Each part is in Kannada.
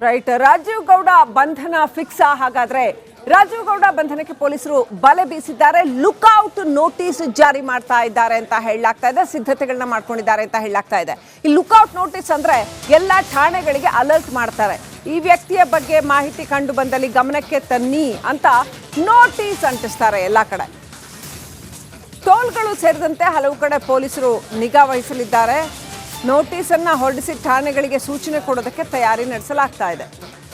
ರೈಟ್. ರಾಜೀವ್ ಗೌಡ ಬಂಧನ ಫಿಕ್ಸ್. ಹಾಗಾದ್ರೆ ರಾಜೀವ್ ಗೌಡ ಬಂಧನಕ್ಕೆ ಪೊಲೀಸರು ಬಲೆ ಬೀಸಿದ್ದಾರೆ. ಲುಕ್ಔಟ್ ನೋಟಿಸ್ ಜಾರಿ ಮಾಡ್ತಾ ಇದ್ದಾರೆ ಅಂತ ಹೇಳಲಾಗ್ತಾ ಇದೆ. ಸಿದ್ಧತೆಗಳನ್ನ ಮಾಡ್ಕೊಂಡಿದ್ದಾರೆ ಅಂತ ಹೇಳಲಾಗ್ತಾ ಇದೆ. ಈ ಲುಕ್ಔಟ್ ನೋಟಿಸ್ ಅಂದ್ರೆ ಎಲ್ಲ ಠಾಣೆಗಳಿಗೆ ಅಲರ್ಟ್ ಮಾಡ್ತಾರೆ. ಈ ವ್ಯಕ್ತಿಯ ಬಗ್ಗೆ ಮಾಹಿತಿ ಕಂಡು ಬಂದಲ್ಲಿ ಗಮನಕ್ಕೆ ತನ್ನಿ ಅಂತ ನೋಟಿಸ್ ಅಂಟಿಸ್ತಾರೆ ಎಲ್ಲ ಕಡೆ. ಟೋಲ್ಗಳು ಸೇರಿದಂತೆ ಹಲವು ಕಡೆ ಪೊಲೀಸರು ನಿಗಾ ವಹಿಸಲಿದ್ದಾರೆ. ನೋಟಿಸ್ ಅನ್ನ ಹೊರಡಿಸಿ ಠಾಣೆಗಳಿಗೆ ಸೂಚನೆ ಕೊಡೋದಕ್ಕೆ ತಯಾರಿ ನಡೆಸಲಾಗ್ತಾ ಇದೆ.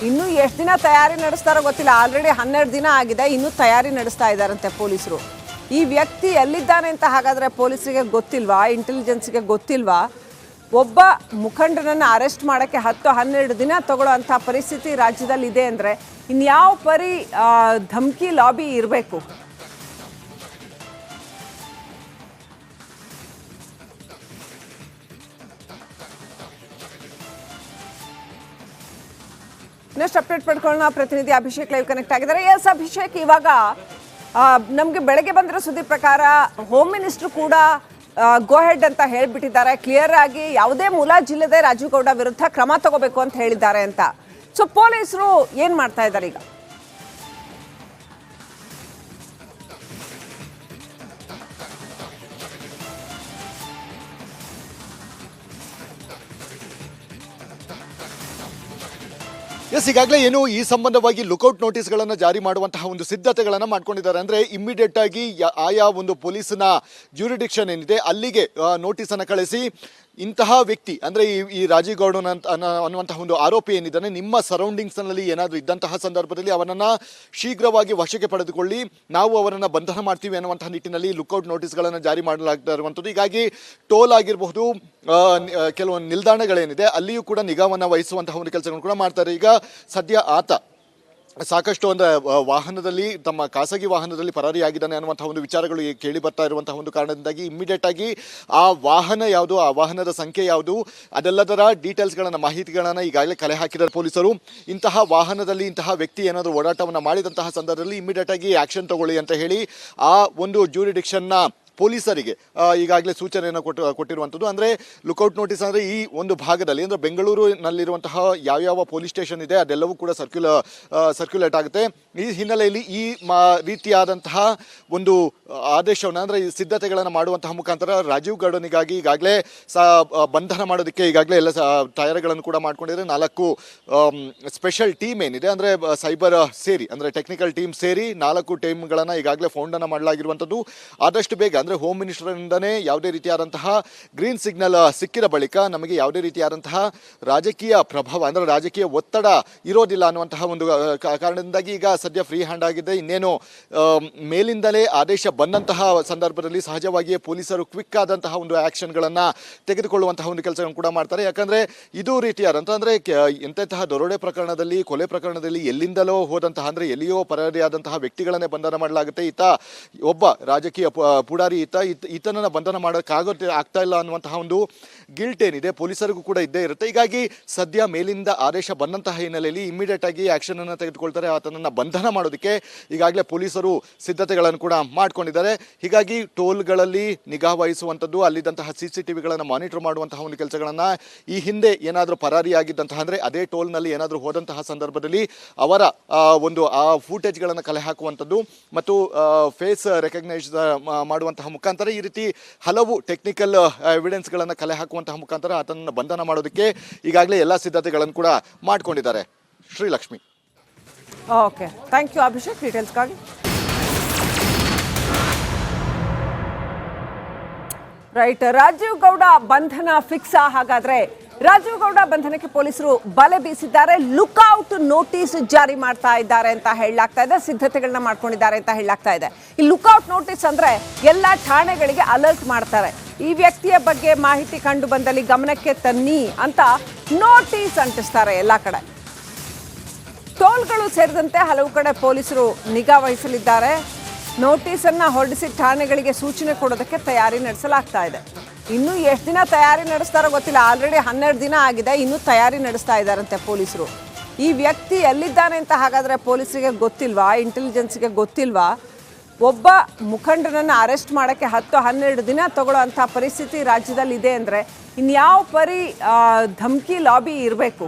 ಇನ್ನು ಎಷ್ಟು ದಿನ ತಯಾರಿ ನಡೆಸ್ತಾರೋ ಗೊತ್ತಿಲ್ಲ. ಆಲ್ರೆಡಿ 12 ದಿನ ಆಗಿದೆ. ಇನ್ನೂ ತಯಾರಿ ನಡೆಸ್ತಾ ಇದ್ದಾರಂತೆ ಪೊಲೀಸರು. ಈ ವ್ಯಕ್ತಿ ಎಲ್ಲಿದ್ದಾನೆ ಅಂತ ಹಾಗಾದ್ರೆ ಪೊಲೀಸರಿಗೆ ಗೊತ್ತಿಲ್ವಾ? ಇಂಟೆಲಿಜೆನ್ಸ್ಗೆ ಗೊತ್ತಿಲ್ವಾ? ಒಬ್ಬ ಮುಖಂಡನನ್ನು ಅರೆಸ್ಟ್ ಮಾಡೋಕ್ಕೆ 10-12 ದಿನ ತಗೊಳ್ಳೋ ಅಂಥ ಪರಿಸ್ಥಿತಿ ರಾಜ್ಯದಲ್ಲಿ ಇದೆ ಅಂದರೆ ಇನ್ಯಾವ ಪರಿ ಧಮಕಿ ಲಾಬಿ ಇರಬೇಕು? ನೆಕ್ಸ್ಟ್ ಅಪ್ಡೇಟ್ ಪಡ್ಕೊಳ್ಳೋಣ. ಪ್ರತಿನಿಧಿ ಅಭಿಷೇಕ್ ಲೈವ್ ಕನೆಕ್ಟ್ ಆಗಿದ್ದಾರೆ. ಎಸ್ ಅಭಿಷೇಕ್, ಇವಾಗ ನಮಗೆ ಬೆಳಗ್ಗೆ ಬಂದಿರೋ ಸುದ್ದಿ ಪ್ರಕಾರ ಹೋಮ್ ಮಿನಿಸ್ಟರ್ ಕೂಡ ಗೋ ಹೆಡ್ ಅಂತ ಹೇಳ್ಬಿಟ್ಟಿದ್ದಾರೆ. ಕ್ಲಿಯರ್ ಆಗಿ ಯಾವುದೇ ಮುಲಾಜಿಲ್ಲದೆ ರಾಜೀವ್ ಗೌಡ ವಿರುದ್ಧ ಕ್ರಮ ತಗೋಬೇಕು ಅಂತ ಹೇಳಿದ್ದಾರೆ ಅಂತ. ಸೊ ಪೊಲೀಸರು ಏನು ಮಾಡ್ತಾ ಇದ್ದಾರೆ ಈಗ? ಎಸ್, ಈಗಾಗಲೇ ಏನು ಈ ಸಂಬಂಧವಾಗಿ ಲುಕೌಟ್ ನೋಟಿಸ್ಗಳನ್ನು ಜಾರಿ ಮಾಡುವಂತಹ ಒಂದು ಸಿದ್ಧತೆಗಳನ್ನು ಮಾಡ್ಕೊಂಡಿದ್ದಾರೆ. ಅಂದರೆ ಇಮ್ಮಿಡಿಯೇಟ್ ಆಗಿ ಆಯಾ ಒಂದು ಪೊಲೀಸ್ನ ಜ್ಯೂರಿಡಿಕ್ಷನ್ ಏನಿದೆ ಅಲ್ಲಿಗೆ ನೋಟಿಸನ್ನು ಕಳಿಸಿ ಇಂತಹ ವ್ಯಕ್ತಿ ಅಂದರೆ ಈ ರಾಜೀವ್ ಗೌಡ ಅನ್ನುವಂತಹ ಒಂದು ಆರೋಪಿ ಏನಿದ್ದಾನೆ, ನಿಮ್ಮ ಸರೌಂಡಿಂಗ್ಸ್ನಲ್ಲಿ ಏನಾದರೂ ಇದ್ದಂತಹ ಸಂದರ್ಭದಲ್ಲಿ ಅವನನ್ನು ಶೀಘ್ರವಾಗಿ ವಶಕ್ಕೆ ಪಡೆದುಕೊಳ್ಳಿ, ನಾವು ಅವರನ್ನು ಬಂಧನ ಮಾಡ್ತೀವಿ ಅನ್ನುವಂತಹ ನಿಟ್ಟಿನಲ್ಲಿ ಲುಕೌಟ್ ನೋಟಿಸ್ಗಳನ್ನು ಜಾರಿ ಮಾಡಲಾಗ್ತಾ ಇರುವಂಥದ್ದು. ಹೀಗಾಗಿ ಟೋಲ್ ಆಗಿರಬಹುದು, ಕೆಲವೊಂದು ನಿಲ್ದಾಣಗಳೇನಿದೆ ಅಲ್ಲಿಯೂ ಕೂಡ ನಿಗಾವನ್ನು ವಹಿಸುವಂತಹ ಒಂದು ಕೆಲಸಗಳನ್ನು ಕೂಡ ಮಾಡ್ತಾರೆ. ಈಗ ಸದ್ಯ ಆತ ಸಾಕಷ್ಟು ಒಂದು ವಾಹನದಲ್ಲಿ, ತಮ್ಮ ಖಾಸಗಿ ವಾಹನದಲ್ಲಿ ಪರಾರಿಯಾಗಿದ್ದಾನೆ ಅನ್ನುವಂಥ ಒಂದು ವಿಚಾರಗಳು ಕೇಳಿ ಬರ್ತಾ ಇರುವಂತಹ ಒಂದು ಕಾರಣದಿಂದಾಗಿ ಇಮ್ಮಿಡಿಯೇಟ್ ಆಗಿ ಆ ವಾಹನ ಯಾವುದು, ಆ ವಾಹನದ ಸಂಖ್ಯೆ ಯಾವುದು, ಅದೆಲ್ಲದರ ಡೀಟೇಲ್ಸ್ಗಳನ್ನು, ಮಾಹಿತಿಗಳನ್ನು ಈಗಾಗಲೇ ಕಲೆ ಹಾಕಿದ್ದಾರೆ ಪೊಲೀಸರು. ಇಂತಹ ವಾಹನದಲ್ಲಿ ಇಂತಹ ವ್ಯಕ್ತಿ ಏನಾದರೂ ಓಡಾಟವನ್ನು ಮಾಡಿದಂತಹ ಸಂದರ್ಭದಲ್ಲಿ ಇಮ್ಮಿಡಿಯೇಟ್ ಆಗಿ ಆಕ್ಷನ್ ತಗೊಳ್ಳಿ ಅಂತ ಹೇಳಿ ಆ ಒಂದು ಜ್ಯೂರಿಡಿಕ್ಷನ್ನ ಪೊಲೀಸರಿಗೆ ಈಗಾಗಲೇ ಸೂಚನೆಯನ್ನು ಕೊಟ್ಟಿರುವಂಥದ್ದು. ಅಂದರೆ ಲುಕೌಟ್ ನೋಟಿಸ್ ಅಂದರೆ ಈ ಒಂದು ಭಾಗದಲ್ಲಿ, ಅಂದರೆ ಬೆಂಗಳೂರಿನಲ್ಲಿರುವಂತಹ ಯಾವ್ಯಾವ ಪೊಲೀಸ್ ಸ್ಟೇಷನ್ ಇದೆ ಅದೆಲ್ಲವೂ ಕೂಡ ಸರ್ಕ್ಯುಲೇಟ್ ಆಗುತ್ತೆ. ಈ ಹಿನ್ನೆಲೆಯಲ್ಲಿ ಈ ರೀತಿಯಾದಂತಹ ಒಂದು ಆದೇಶವನ್ನು, ಅಂದರೆ ಈ ಸಿದ್ಧತೆಗಳನ್ನು ಮಾಡುವಂತಹ ಮುಖಾಂತರ ರಾಜೀವ್ ಗೌಡನಿಗಾಗಿ ಈಗಾಗಲೇ ಬಂಧನ ಮಾಡೋದಕ್ಕೆ ಈಗಾಗಲೇ ಎಲ್ಲ ತಯಾರಿಗಳನ್ನು ಕೂಡ ಮಾಡ್ಕೊಂಡಿದ್ದಾರೆ. 4 ಸ್ಪೆಷಲ್ ಟೀಮ್ ಏನಿದೆ, ಅಂದರೆ ಸೈಬರ್ ಸೇರಿ, ಅಂದರೆ ಟೆಕ್ನಿಕಲ್ ಟೀಮ್ ಸೇರಿ 4 ಟೀಮ್ಗಳನ್ನು ಈಗಾಗಲೇ ಫೌಂಡನ್ನು ಮಾಡಲಾಗಿರುವಂಥದ್ದು. ಆದಷ್ಟು ಬೇಗ, ಅಂದರೆ ಹೋಮ್ ಮಿನಿಸ್ಟರಿಂದನೇ ಯಾವುದೇ ರೀತಿಯಾದಂತಹ ಗ್ರೀನ್ ಸಿಗ್ನಲ್ ಸಿಕ್ಕಿದ ಬಳಿಕ ನಮಗೆ ಯಾವುದೇ ರೀತಿಯಾದಂತಹ ರಾಜಕೀಯ ಪ್ರಭಾವ, ಅಂದರೆ ರಾಜಕೀಯ ಒತ್ತಡ ಇರೋದಿಲ್ಲ ಅನ್ನುವಂತಹ ಒಂದು ಕಾರಣದಿಂದಾಗಿ ಈಗ ಸದ್ಯ ಫ್ರೀ ಹ್ಯಾಂಡ್ ಆಗಿದೆ. ಇನ್ನೇನು ಮೇಲಿಂದಲೇ ಆದೇಶ ಬಂದಂತಹ ಸಂದರ್ಭದಲ್ಲಿ ಸಹಜವಾಗಿಯೇ ಪೊಲೀಸರು ಕ್ವಿಕ್ ಆದಂತಹ ಒಂದು ಆ್ಯಕ್ಷನ್ಗಳನ್ನು ತೆಗೆದುಕೊಳ್ಳುವಂತಹ ಒಂದು ಕೆಲಸವನ್ನು ಕೂಡ ಮಾಡ್ತಾರೆ. ಯಾಕಂದರೆ ಇದು ರೀತಿಯಾದಂಥ, ಅಂದರೆ ಎಂತಹ ದರೋಡೆ ಪ್ರಕರಣದಲ್ಲಿ, ಕೊಲೆ ಪ್ರಕರಣದಲ್ಲಿ ಎಲ್ಲಿಂದಲೋ ಹೋದಂತಹ, ಅಂದರೆ ಎಲ್ಲಿಯೋ ಪರಾರಿಯಾದಂತಹ ವ್ಯಕ್ತಿಗಳನ್ನೇ ಬಂಧನ ಮಾಡಲಾಗುತ್ತೆ. ಈತ ಒಬ್ಬ ರಾಜಕೀಯ ಪುಡಾರಿ, ಈತನನ್ನು ಬಂಧನ ಆಗ್ತಾ ಇಲ್ಲ ಅನ್ನುವಂತಹ ಒಂದು ಗಿಲ್ಟ್ ಏನಿದೆ ಪೊಲೀಸರಿಗೂ ಕೂಡ ಇದ್ದೇ ಇರುತ್ತೆ. ಹೀಗಾಗಿ ಸದ್ಯ ಮೇಲಿಂದ ಆದೇಶ ಬಂದಂತಹ ಹಿನ್ನೆಲೆಯಲ್ಲಿ ಇಮಿಡಿಯೇಟ್ ಆಗಿ ಆಕ್ಷನ್ ಅನ್ನು ತೆಗೆದುಕೊಳ್ತಾರೆ. ಆತನನ್ನು ಬಂಧನ ಮಾಡೋದಕ್ಕೆ ಈಗಾಗಲೇ ಪೊಲೀಸರು ಸಿದ್ಧತೆಗಳನ್ನು ಕೂಡ ಮಾಡ್ಕೊಂಡಿದ್ದಾರೆ. ಹೀಗಾಗಿ ಟೋಲ್ಗಳಲ್ಲಿ ನಿಗಾ ವಹಿಸುವಂಥದ್ದು, ಅಲ್ಲಿದ್ದಂತಹ CCTVಗಳನ್ನು ಮಾನಿಟರ್ ಮಾಡುವಂತಹ ಒಂದು ಕೆಲಸಗಳನ್ನು, ಈ ಹಿಂದೆ ಏನಾದರೂ ಪರಾರಿಯಾಗಿದ್ದಂತಹ, ಅಂದರೆ ಅದೇ ಟೋಲ್ನಲ್ಲಿ ಏನಾದರೂ ಹೋದಂತಹ ಸಂದರ್ಭದಲ್ಲಿ ಅವರ ಒಂದು ಆ ಫೂಟೇಜ್ಗಳನ್ನು ಕಲೆ ಹಾಕುವಂಥದ್ದು ಮತ್ತು ಫೇಸ್ ರೆಕಗ್ನೈಸ್ ಮಾಡುವಂತಹ ಮುಖಾಂತರ ಈ ರೀತಿ ಹಲವು ಟೆಕ್ನಿಕಲ್ ಎವಿಡೆನ್ಸ್ಗಳನ್ನು ಕಲೆ ಹಾಕುವಂತಹ ಮುಖಾಂತರ ಆತನನ್ನು ಬಂಧನ ಮಾಡೋದಕ್ಕೆ ಈಗಾಗಲೇ ಎಲ್ಲ ಸಿದ್ಧತೆಗಳನ್ನು ಕೂಡ ಮಾಡಿಕೊಂಡಿದ್ದಾರೆ. Srilakshmi. Okay, thank you Abhishek ಡೀಟೇಲ್ಸ್ಗಾಗಿ. ರೈಟ್. ರಾಜೀವ್ ಗೌಡ ಬಂಧನ ಫಿಕ್ಸ್. ಹಾಗಾದ್ರೆ ರಾಜೀವ್ ಗೌಡ ಬಂಧನಕ್ಕೆ ಪೊಲೀಸರು ಬಲೆ ಬೀಸಿದ್ದಾರೆ. ಲುಕ್ಔಟ್ ನೋಟಿಸ್ ಜಾರಿ ಮಾಡ್ತಾ ಇದ್ದಾರೆ ಅಂತ ಹೇಳಲಾಗ್ತಾ ಇದೆ. ಸಿದ್ಧತೆಗಳನ್ನ ಮಾಡ್ಕೊಂಡಿದ್ದಾರೆ ಅಂತ ಹೇಳಲಾಗ್ತಾ ಇದೆ. ಈ ಲುಕ್ಔಟ್ ನೋಟಿಸ್ ಅಂದ್ರೆ ಎಲ್ಲ ಠಾಣೆಗಳಿಗೆ ಅಲರ್ಟ್ ಮಾಡ್ತಾರೆ. ಈ ವ್ಯಕ್ತಿಯ ಬಗ್ಗೆ ಮಾಹಿತಿ ಕಂಡು ಬಂದಲ್ಲಿ ಗಮನಕ್ಕೆ ತನ್ನಿ ಅಂತ ನೋಟಿಸ್ ಅಂಟಿಸ್ತಾರೆ ಎಲ್ಲ ಕಡೆ. ಟೋಲ್ಗಳು ಸೇರಿದಂತೆ ಹಲವು ಕಡೆ ಪೊಲೀಸರು ನಿಗಾ ವಹಿಸಲಿದ್ದಾರೆ. ನೋಟಿಸ್ ಅನ್ನ ಹೊರಡಿಸಿ ಠಾಣೆಗಳಿಗೆ ಸೂಚನೆ ಕೊಡೋದಕ್ಕೆ ತಯಾರಿ ನಡೆಸಲಾಗ್ತಾ ಇದೆ. ಇನ್ನು ಎಷ್ಟು ದಿನ ತಯಾರಿ ನಡೆಸ್ತಾರೋ ಗೊತ್ತಿಲ್ಲ. ಆಲ್ರೆಡಿ 12 ದಿನ ಆಗಿದೆ. ಇನ್ನೂ ತಯಾರಿ ನಡೆಸ್ತಾ ಇದ್ದಾರಂತೆ ಪೊಲೀಸರು. ಈ ವ್ಯಕ್ತಿ ಎಲ್ಲಿದ್ದಾನೆ ಅಂತ ಹಾಗಾದ್ರೆ ಪೊಲೀಸರಿಗೆ ಗೊತ್ತಿಲ್ವಾ? ಇಂಟೆಲಿಜೆನ್ಸ್ಗೆ ಗೊತ್ತಿಲ್ವಾ? ಒಬ್ಬ ಮುಖಂಡನನ್ನು ಅರೆಸ್ಟ್ ಮಾಡೋಕ್ಕೆ 10-12 ದಿನ ತಗೊಳ್ಳೋ ಅಂಥ ಪರಿಸ್ಥಿತಿ ರಾಜ್ಯದಲ್ಲಿ ಇದೆ ಅಂದರೆ ಇನ್ಯಾವ ಪರಿ ಧಮಕಿ ಲಾಬಿ ಇರಬೇಕು?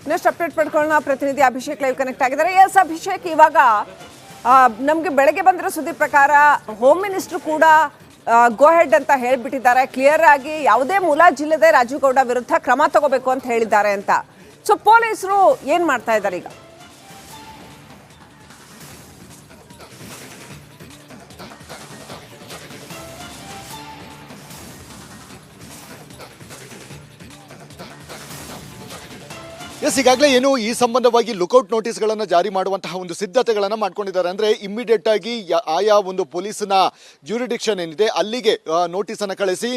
ನೆಕ್ಸ್ಟ್ ಅಪ್ಡೇಟ್ ಪಡ್ಕೊಳ್ಳೋಣ. ಪ್ರತಿನಿಧಿ ಅಭಿಷೇಕ್ ಲೈವ್ ಕನೆಕ್ಟ್ ಆಗಿದ್ದಾರೆ. ಎಸ್ ಅಭಿಷೇಕ್, ಇವಾಗ ನಮಗೆ ಬೆಳಗ್ಗೆ ಬಂದಿರೋ ಸುದ್ದಿ ಪ್ರಕಾರ ಹೋಮ್ ಮಿನಿಸ್ಟರ್ ಕೂಡ ಗೋ ಹೆಡ್ ಅಂತ ಹೇಳ್ಬಿಟ್ಟಿದ್ದಾರೆ. ಕ್ಲಿಯರ್ ಆಗಿ ಯಾವುದೇ ಮುಲಾಜಿಲ್ಲದೆ ರಾಜೀವ್ ಗೌಡ ವಿರುದ್ಧ ಕ್ರಮ ತಗೋಬೇಕು ಅಂತ ಹೇಳಿದ್ದಾರೆ ಅಂತ. ಸೊ ಪೊಲೀಸರು ಏನ್ ಮಾಡ್ತಾ ಇದ್ದಾರೆ ಈಗ? ಎಸ್, ಈಗಾಗಲೇ ಏನು ಈ ಸಂಬಂಧವಾಗಿ ಲುಕೌಟ್ ನೋಟಿಸ್ಗಳನ್ನು ಜಾರಿ ಮಾಡುವಂತಹ ಒಂದು ಸಿದ್ಧತೆಗಳನ್ನು ಮಾಡ್ಕೊಂಡಿದ್ದಾರೆ. ಅಂದರೆ ಇಮ್ಮಿಡಿಯೇಟ್ ಆಗಿ ಆಯಾ ಒಂದು ಪೊಲೀಸ್ನ ಜ್ಯೂರಿಡಿಕ್ಷನ್ ಏನಿದೆ ಅಲ್ಲಿಗೆ ನೋಟಿಸನ್ನು ಕಳಿಸಿ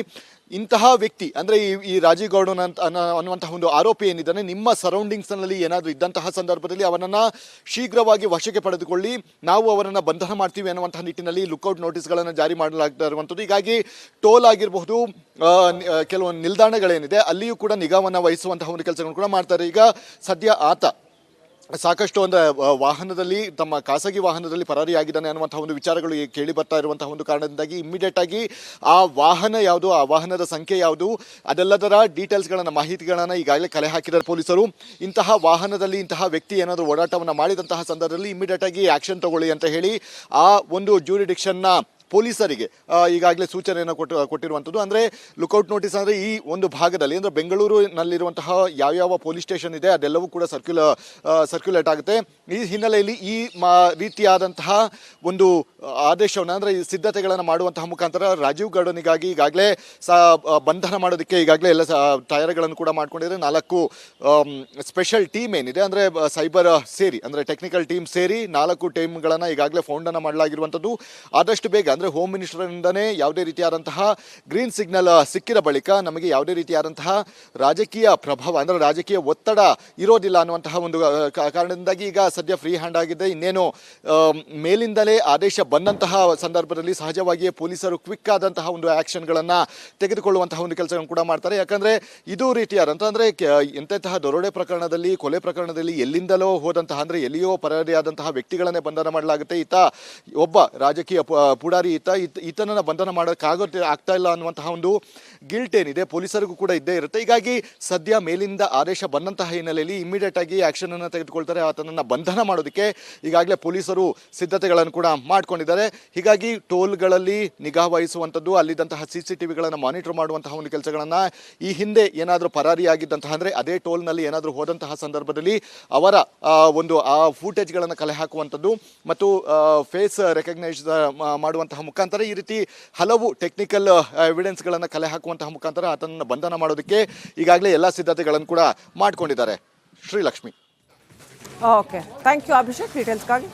ಇಂತಹ ವ್ಯಕ್ತಿ ಅಂದರೆ ಈ ರಾಜೀವ್ ಗೌಡನ ಅನ್ನುವಂತಹ ಒಂದು ಆರೋಪಿ ಏನಿದ್ದಾನೆ, ನಿಮ್ಮ ಸರೌಂಡಿಂಗ್ಸ್ನಲ್ಲಿ ಏನಾದರೂ ಇದ್ದಂತಹ ಸಂದರ್ಭದಲ್ಲಿ ಅವನನ್ನು ಶೀಘ್ರವಾಗಿ ವಶಕ್ಕೆ ಪಡೆದುಕೊಳ್ಳಿ, ನಾವು ಅವರನ್ನು ಬಂಧನ ಮಾಡ್ತೀವಿ ಅನ್ನುವಂತಹ ನಿಟ್ಟಿನಲ್ಲಿ ಲುಕೌಟ್ ನೋಟಿಸ್ಗಳನ್ನು ಜಾರಿ ಮಾಡಲಾಗ್ತಾ ಇರುವಂಥದ್ದು. ಹೀಗಾಗಿ ಟೋಲ್ ಆಗಿರಬಹುದು, ಕೆಲವು ನಿಲ್ದಾಣಗಳೇನಿದೆ ಅಲ್ಲಿಯೂ ಕೂಡ ನಿಗಾವನ್ನು ವಹಿಸುವಂತಹ ಒಂದು ಕೆಲಸಗಳನ್ನು ಕೂಡ ಮಾಡ್ತಾರೆ. ಈಗ ಸದ್ಯ ಆತ ಸಾಕಷ್ಟು ಒಂದು ವಾಹನದಲ್ಲಿ, ತಮ್ಮ ಖಾಸಗಿ ವಾಹನದಲ್ಲಿ ಪರಾರಿಯಾಗಿದ್ದಾನೆ ಅನ್ನುವಂತಹ ಒಂದು ವಿಚಾರಗಳು ಕೇಳಿ ಬರ್ತಾ ಇರುವಂತಹ ಒಂದು ಕಾರಣದಿಂದಾಗಿ ಇಮ್ಮಿಡಿಯೇಟ್ ಆಗಿ ಆ ವಾಹನ ಯಾವುದು, ಆ ವಾಹನದ ಸಂಖ್ಯೆ ಯಾವುದು, ಅದೆಲ್ಲದರ ಡೀಟೇಲ್ಸ್ಗಳನ್ನು, ಮಾಹಿತಿಗಳನ್ನು ಈಗಾಗಲೇ ಕಲೆ ಹಾಕಿದ್ದಾರೆ ಪೊಲೀಸರು. ಇಂತಹ ವಾಹನದಲ್ಲಿ ಇಂತಹ ವ್ಯಕ್ತಿ ಏನಾದರೂ ಓಡಾಟವನ್ನು ಮಾಡಿದಂತಹ ಸಂದರ್ಭದಲ್ಲಿ ಇಮ್ಮಿಡಿಯೇಟ್ ಆಗಿ ಆಕ್ಷನ್ ತಗೊಳ್ಳಿ ಅಂತ ಹೇಳಿ ಆ ಒಂದು ಜ್ಯೂರಿಡಿಕ್ಷನ್ನ ಪೊಲೀಸರಿಗೆ ಈಗಾಗಲೇ ಸೂಚನೆಯನ್ನು ಕೊಟ್ಟಿರುವಂಥದ್ದು. ಅಂದರೆ ಲುಕೌಟ್ ನೋಟಿಸ್ ಅಂದರೆ ಈ ಒಂದು ಭಾಗದಲ್ಲಿ, ಅಂದರೆ ಬೆಂಗಳೂರಿನಲ್ಲಿರುವಂತಹ ಯಾವ್ಯಾವ ಪೊಲೀಸ್ ಸ್ಟೇಷನ್ ಇದೆ ಅದೆಲ್ಲವೂ ಕೂಡ ಸರ್ಕ್ಯುಲೇಟ್ ಆಗುತ್ತೆ. ಈ ಹಿನ್ನೆಲೆಯಲ್ಲಿ ಈ ರೀತಿಯಾದಂತಹ ಒಂದು ಆದೇಶವನ್ನು, ಅಂದರೆ ಈ ಸಿದ್ಧತೆಗಳನ್ನು ಮಾಡುವಂತಹ ಮುಖಾಂತರ ರಾಜೀವ್ ಗೌಡನಿಗಾಗಿ ಈಗಾಗಲೇ ಬಂಧನ ಮಾಡೋದಕ್ಕೆ ಈಗಾಗಲೇ ಎಲ್ಲ ತಯಾರಿಗಳನ್ನು ಕೂಡ ಮಾಡ್ಕೊಂಡಿದ್ದಾರೆ. 4 ಸ್ಪೆಷಲ್ ಟೀಮ್ ಏನಿದೆ, ಅಂದರೆ ಸೈಬರ್ ಸೇರಿ, ಅಂದರೆ ಟೆಕ್ನಿಕಲ್ ಟೀಮ್ ಸೇರಿ 4 ಟೀಮ್ಗಳನ್ನು ಈಗಾಗಲೇ ಫೌಂಡನ್ನು ಮಾಡಲಾಗಿರುವಂಥದ್ದು. ಆದಷ್ಟು ಬೇಗ, ಅಂದರೆ ಹೋಮ್ ಮಿನಿಸ್ಟರಿಂದನೇ ಯಾವುದೇ ರೀತಿಯಾದಂತಹ ಗ್ರೀನ್ ಸಿಗ್ನಲ್ ಸಿಕ್ಕಿದ ಬಳಿಕ ನಮಗೆ ಯಾವುದೇ ರೀತಿಯಾದಂತಹ ರಾಜಕೀಯ ಪ್ರಭಾವ, ಅಂದರೆ ರಾಜಕೀಯ ಒತ್ತಡ ಇರೋದಿಲ್ಲ ಅನ್ನುವಂತಹ ಒಂದು ಕಾರಣದಿಂದಾಗಿ ಈಗ ಸದ್ಯ ಫ್ರೀ ಹ್ಯಾಂಡ್ ಆಗಿದೆ. ಇನ್ನೇನು ಮೇಲಿಂದಲೇ ಆದೇಶ ಬಂದಂತಹ ಸಂದರ್ಭದಲ್ಲಿ ಸಹಜವಾಗಿಯೇ ಪೊಲೀಸರು ಕ್ವಿಕ್ ಆದಂತಹ ಒಂದು ಆ್ಯಕ್ಷನ್ಗಳನ್ನು ತೆಗೆದುಕೊಳ್ಳುವಂತಹ ಒಂದು ಕೆಲಸಗಳನ್ನು ಕೂಡ ಮಾಡ್ತಾರೆ. ಯಾಕಂದರೆ ಇದು ರೀತಿಯಾದಂಥ, ಅಂದರೆ ಎಂತೆಂತಹ ದರೋಡೆ ಪ್ರಕರಣದಲ್ಲಿ, ಕೊಲೆ ಪ್ರಕರಣದಲ್ಲಿ ಎಲ್ಲಿಂದಲೋ ಹೋದಂತಹ, ಅಂದರೆ ಎಲ್ಲಿಯೋ ಪರಾರಿಯಾದಂತಹ ವ್ಯಕ್ತಿಗಳನ್ನೇ ಬಂಧನ ಮಾಡಲಾಗುತ್ತೆ. ಈತ ಒಬ್ಬ ರಾಜಕೀಯ ಪುಡಾರಿ, ಈತನನ್ನು ಬಂಧನ ಆಗ್ತಾ ಇಲ್ಲ ಅನ್ನುವಂತಹ ಒಂದು ಗಿಲ್ಟ್ ಏನಿದೆ ಪೊಲೀಸರಿಗೂ ಕೂಡ ಇದ್ದೇ ಇರುತ್ತೆ. ಹೀಗಾಗಿ ಸದ್ಯ ಮೇಲಿಂದ ಆದೇಶ ಬಂದಂತಹ ಹಿನ್ನೆಲೆಯಲ್ಲಿ ಇಮಿಡಿಯೇಟ್ ಆಗಿ ಆಕ್ಷನ್ ಅನ್ನು ತೆಗೆದುಕೊಳ್ತಾರೆ. ಆತನನ್ನು ಬಂಧನ ಮಾಡೋದಕ್ಕೆ ಈಗಾಗಲೇ ಪೊಲೀಸರು ಸಿದ್ಧತೆಗಳನ್ನು ಕೂಡ ಮಾಡ್ಕೊಂಡಿದ್ದಾರೆ. ಹೀಗಾಗಿ ಟೋಲ್ಗಳಲ್ಲಿ ನಿಗಾ ವಹಿಸುವಂಥದ್ದು, ಅಲ್ಲಿದ್ದಂತಹ CCTVಗಳನ್ನು ಮಾನಿಟರ್ ಮಾಡುವಂತಹ ಒಂದು ಕೆಲಸಗಳನ್ನು, ಈ ಹಿಂದೆ ಏನಾದರೂ ಪರಾರಿಯಾಗಿದ್ದಂತಹ, ಅಂದರೆ ಅದೇ ಟೋಲ್ನಲ್ಲಿ ಏನಾದರೂ ಹೋದಂತಹ ಸಂದರ್ಭದಲ್ಲಿ ಅವರ ಒಂದು ಆ ಫೂಟೇಜ್ಗಳನ್ನು ಕಲೆ ಹಾಕುವಂಥದ್ದು ಮತ್ತು ಫೇಸ್ ರೆಕಗ್ನೈಸ್ ಮಾಡುವಂತಹ ಮುಖಾಂತರ ಈ ರೀತಿ ಹಲವು ಟೆಕ್ನಿಕಲ್ ಎವಿಡೆನ್ಸ್ಗಳನ್ನು ಕಲೆ ಹಾಕುವಂತಹ ಮುಖಾಂತರ ಆತನನ್ನು ಬಂಧನ ಮಾಡೋದಕ್ಕೆ ಈಗಾಗಲೇ ಎಲ್ಲ ಸಿದ್ಧತೆಗಳನ್ನು ಕೂಡ ಮಾಡ್ಕೊಂಡಿದ್ದಾರೆ. Srilakshmi. Okay, thank you Abhishek ಡೀಟೇಲ್ಸ್ಗಾಗಿ.